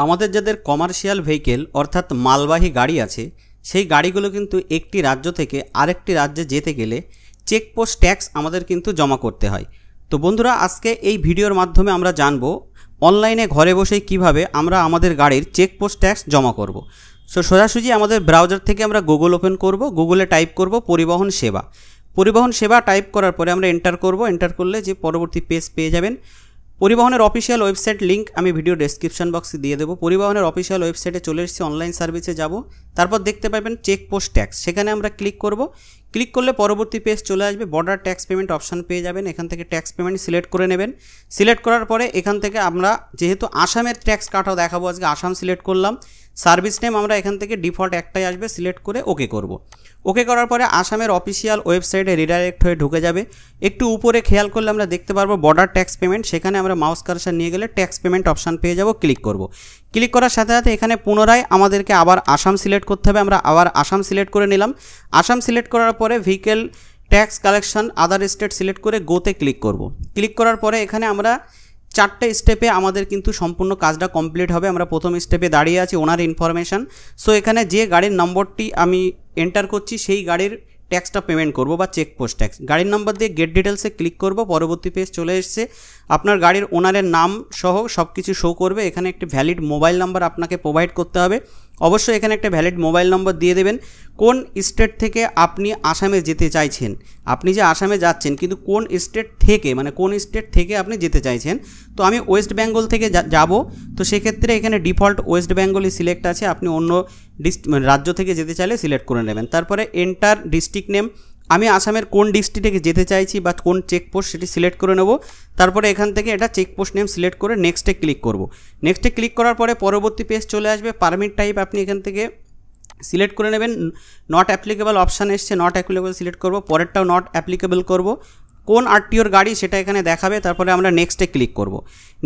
আমাদের যাদের commercial vehicle অর্থাৎ মালবাহী গাড়ি আছে সেই গাড়িগুলো কিন্তু একটি রাজ্য থেকে আরেকটি রাজ্যে যেতে গেলে চেকপোস্ট ট্যাক্স আমাদের কিন্তু জমা করতে হয়। তো বন্ধুরা, আজকে এই ভিডিওর মাধ্যমে আমরা জানবো অনলাইনে ঘরে বসেই কিভাবে আমরা আমাদের গাড়ির চেকপোস্ট ট্যাক্স জমা করব। সো সোজাসুজি আমাদের ব্রাউজার থেকে আমরা গুগল ওপেন করব, গুগলে টাইপ করব পরিবহন সেবা। পরিবহন সেবা টাইপ করার পরে আমরা এন্টার করব। এন্টার করলে যে পরবর্তী পেজ পেয়ে যাবেন। পরিবহনের অফিসিয়াল ওয়েবসাইট লিঙ্ক আমি ভিডিও ডেসক্রিপশন বক্সে দিয়ে দেবো। পরিবহনের অফিসিয়াল ওয়েবসাইটে চলে এসেছি, অনলাইন সার্ভিসে যাব, তারপর দেখতে পাবেন চেকপোস্ট ট্যাক্স, সেখানে আমরা ক্লিক করব। ক্লিক করলে পরবর্তী পেজ চলে আসবে, বর্ডার ট্যাক্স পেমেন্ট অপশান পেয়ে যাবেন। এখান থেকে ট্যাক্স পেমেন্ট সিলেক্ট করে নেবেন। সিলেক্ট করার পরে এখান থেকে আমরা যেহেতু আসামের ট্যাক্স কাটাও দেখাবো আজকে, আসাম সিলেক্ট করলাম। সার্ভিস নেম আমরা এখান থেকে ডিফল্ট একটাই আসবে, সিলেক্ট করে ওকে করব। ওকে করার পরে আসামের অফিসিয়াল ওয়েবসাইটে রিডাইরেক্ট হয়ে ঢুকে যাবে। একটু উপরে খেয়াল করলে আমরা দেখতে পারবো বর্ডার ট্যাক্স পেমেন্ট, সেখানে আমরা মাউস কার্সার নিয়ে গেলে ট্যাক্স পেমেন্ট অপশান পেয়ে যাব, ক্লিক করব। ক্লিক করার সাথে সাথে এখানে পুনরায় আমাদেরকে আবার আসাম সিলেক্ট করতে হবে। আমরা আবার আসাম সিলেক্ট করে নিলাম। আসাম সিলেক্ট করার পরে vehicle tax collection other state select করে গোতে ক্লিক করব। ক্লিক করার পরে এখানে আমরা 4টে স্টেপে আমাদের কিন্তু সম্পূর্ণ কাজটা কমপ্লিট হবে। আমরা প্রথম স্টেপে দাঁড়িয়ে আছি ওনার ইনফরমেশান। সো এখানে যে গাড়ির নম্বরটি আমি এন্টার করছি সেই গাড়ির ট্যাক্সটা পেমেন্ট করব বা চেকপোস্ট ট্যাক্স। গাড়ির নম্বর দিয়ে গেট ডিটেলসে ক্লিক করব। পরবর্তী পেজ চলে এসছে, আপনার গাড়ির ওনারের নাম সহ সব কিছু শো করবে। এখানে একটি ভ্যালিড মোবাইল নাম্বার আপনাকে প্রোভাইড করতে হবে। অবশ্যই এখানে একটা ভ্যালিড মোবাইল নম্বর দিয়ে দেবেন। কোন স্টেট থেকে আপনি আসামে যেতে চাইছেন, আপনি যে আসামে যাচ্ছেন কিন্তু কোন স্টেট থেকে, মানে কোন স্টেট থেকে আপনি যেতে চাইছেন। তো আমি ওয়েস্ট বেঙ্গল থেকে যাব, তো সেক্ষেত্রে এখানে ডিফল্ট ওয়েস্ট বেঙ্গলই সিলেক্ট আছে। আপনি অন্য রাজ্য থেকে যেতে চাইলে সিলেক্ট করে নেবেন। তারপরে এন্টার ডিস্ট্রিক্ট নেম, আমি আসামের কোন ডিস্ট্রিক্ট থেকে যেতে চাইছি বা কোন চেকপোস্ট সেটি সিলেক্ট করে নেব। তারপরে এখান থেকে এটা চেকপোস্ট নেম সিলেক্ট করে নেক্সটে ক্লিক করব। নেক্সটে ক্লিক করার পরে পরবর্তী পেজ চলে আসবে। পারমিট টাইপ আপনি এখান থেকে সিলেক্ট করে নেবেন। নট অ্যাপ্লিকেবল অপশান এসছে, নট অ্যাপ্লিকেবল সিলেক্ট করব। পরেরটাও নট অ্যাপ্লিকেবল করব। কোন আরটিওর গাড়ি সেটা এখানে দেখাবে। তারপরে আমরা নেক্সটে ক্লিক করব।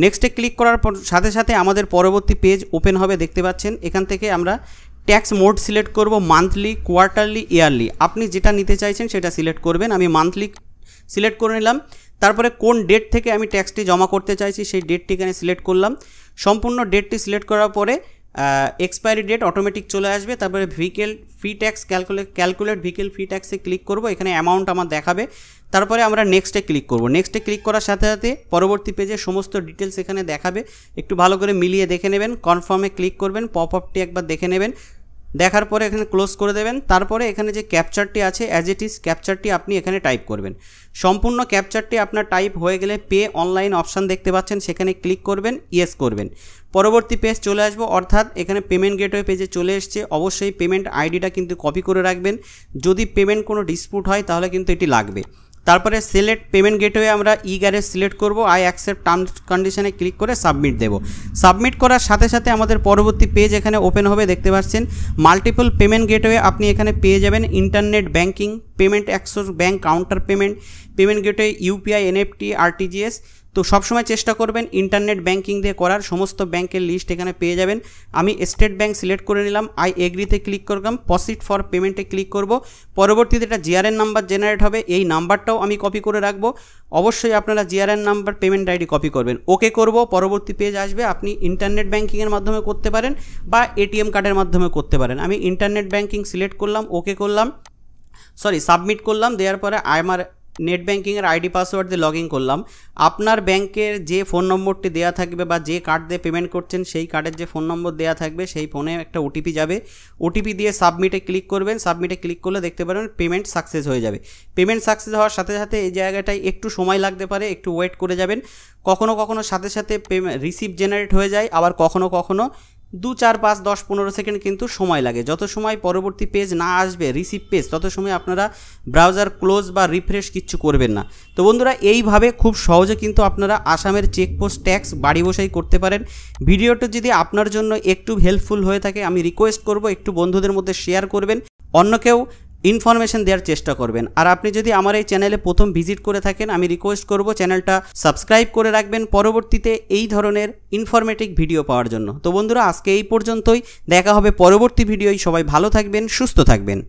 নেক্সটে ক্লিক করার সাথে সাথে আমাদের পরবর্তী পেজ ওপেন হবে, দেখতে পাচ্ছেন। এখান থেকে আমরা ট্যাক্স মোড সিলেক্ট করব, মান্থলি, কোয়ার্টারলি, ইয়ারলি, আপনি যেটা নিতে চাইছেন সেটা সিলেক্ট করবেন। আমি মান্থলি সিলেক্ট করে নিলাম। তারপরে কোন ডেট থেকে আমি ট্যাক্সটি জমা করতে চাইছি সেই ডেটটি এখানে সিলেক্ট করলাম। সম্পূর্ণ ডেটটি সিলেক্ট করার পরে এক্সপায়ারি ডেট অটোমেটিক চলে আসবে। তারপরে ভেহিকেল ফি ট্যাক্স ক্যালকুলেট ভেহিকেল ফি ট্যাক্সে ক্লিক করব। এখানে অ্যামাউন্ট আমার দেখাবে। তারপরে আমরা নেক্সটে ক্লিক করব। নেক্সটে ক্লিক করার সাথে সাথে পরবর্তী পেজে সমস্ত ডিটেলস এখানে দেখাবে। একটু ভালো করে মিলিয়ে দেখে নেবেন। কনফার্মে ক্লিক করবেন, পপ আপটি একবার দেখে নেবেন। দেখার পরে এখানে ক্লোজ করে দেবেন। তারপরে এখানে যে ক্যাপচারটি আছে অ্যাজ ইট ইজ ক্যাপচারটি আপনি এখানে টাইপ করবেন। সম্পূর্ণ ক্যাপচারটি আপনার টাইপ হয়ে গেলে পে অনলাইন অপশান দেখতে পাচ্ছেন, সেখানে ক্লিক করবেন, ইয়েস করবেন। পরবর্তী পেজ চলে আসবো, অর্থাৎ এখানে পেমেন্ট গেটওয়ে পেজে চলে এসছে। অবশ্যই পেমেন্ট আইডিটা কিন্তু কপি করে রাখবেন, যদি পেমেন্ট কোনো ডিসপুট হয় তাহলে কিন্তু এটি লাগবে। তারপরে সিলেক্ট পেমেন্ট গেটওয়ে আমরা ই গ্যারেজ সিলেক্ট করব। আই অ্যাকসেপ্ট টার্মস কন্ডিশনে ক্লিক করে সাবমিট দেব। সাবমিট করার সাথে সাথে আমাদের পরবর্তী পেজ এখানে ওপেন হবে, দেখতে পাচ্ছেন। মাল্টিপল পেমেন্ট গেটওয়ে আপনি এখানে পেয়ে যাবেন। Internet banking, payment access bank, counter payment, payment gateway, UPI, NFT, RTGS. তো সবসময় চেষ্টা করবেন ইন্টারনেট ব্যাঙ্কিং দিয়ে করার। সমস্ত ব্যাঙ্কের লিস্ট এখানে পেয়ে যাবেন। আমি স্টেট ব্যাঙ্ক সিলেক্ট করে নিলাম। আই এগ্রিতে ক্লিক করলাম। প্রসিড ফর পেমেন্টে ক্লিক করব। পরবর্তীতে একটা জিআরএন নাম্বার জেনারেট হবে, এই নাম্বারটাও আমি কপি করে রাখবো। অবশ্যই আপনারা GRN number, payment ID copy করবেন। ওকে করব। পরবর্তী পেজ আসবে, আপনি ইন্টারনেট ব্যাঙ্কিংয়ের মাধ্যমে করতে পারেন বা এটিএম কার্ডের মাধ্যমে করতে পারেন। আমি ইন্টারনেট ব্যাঙ্কিং সিলেক্ট করলাম, ওকে করলাম, সাবমিট করলাম। দেওয়ার পরে আমার নেট ব্যাঙ্কিংয়ের আইডি পাসওয়ার্ড দিয়ে লগ ইন করলাম। আপনার ব্যাংকের যে ফোন নম্বরটি দেওয়া থাকবে বা যে কার্ড দিয়ে পেমেন্ট করছেন সেই কার্ডের যে ফোন নম্বর দেওয়া থাকবে সেই ফোনে একটা ওটিপি যাবে। ওটিপি দিয়ে সাবমিটে ক্লিক করবেন। সাবমিটে ক্লিক করলে দেখতে পারেন পেমেন্ট সাকসেস হয়ে যাবে। পেমেন্ট সাকসেস হওয়ার সাথে সাথে এই জায়গাটায় একটু সময় লাগতে পারে, একটু ওয়েট করে যাবেন। কখনো কখনো সাথে সাথে রিসিপ্ট জেনারেট হয়ে যায়, আবার কখনো কখনো 2, 4, 5, 10, 15 সেকেন্ড কিন্তু সময় লাগে। যত সময় পরবর্তী পেজ না আসবে রিসিভ পেজ, তত সময় আপনারা ব্রাউজার ক্লোজ বা রিফ্রেশ কিচ্ছু করবেন না। তো বন্ধুরা, এইভাবে খুব সহজে কিন্তু আপনারা আসামের চেকপোস্ট ট্যাক্স বাড়ি বসেই করতে পারেন। ভিডিওটা যদি আপনার জন্য একটু হেল্পফুল হয়ে থাকে আমি রিকোয়েস্ট করব একটু বন্ধুদের মধ্যে শেয়ার করবেন, অন্যকেও ইনফরমেশন দেওয়ার চেষ্টা করবেন। আর আপনি যদি আমার এই চ্যানেলে প্রথম ভিজিট করে থাকেন আমি রিকোয়েস্ট করব চ্যানেলটা সাবস্ক্রাইব করে রাখবেন পরবর্তীতে এই ধরনের ইনফরমেটিভ ভিডিও পাওয়ার জন্য। তো বন্ধুরা, আজকে এই পর্যন্তই, দেখা হবে পরবর্তী ভিডিওয়। সবাই ভালো থাকবেন, সুস্থ থাকবেন।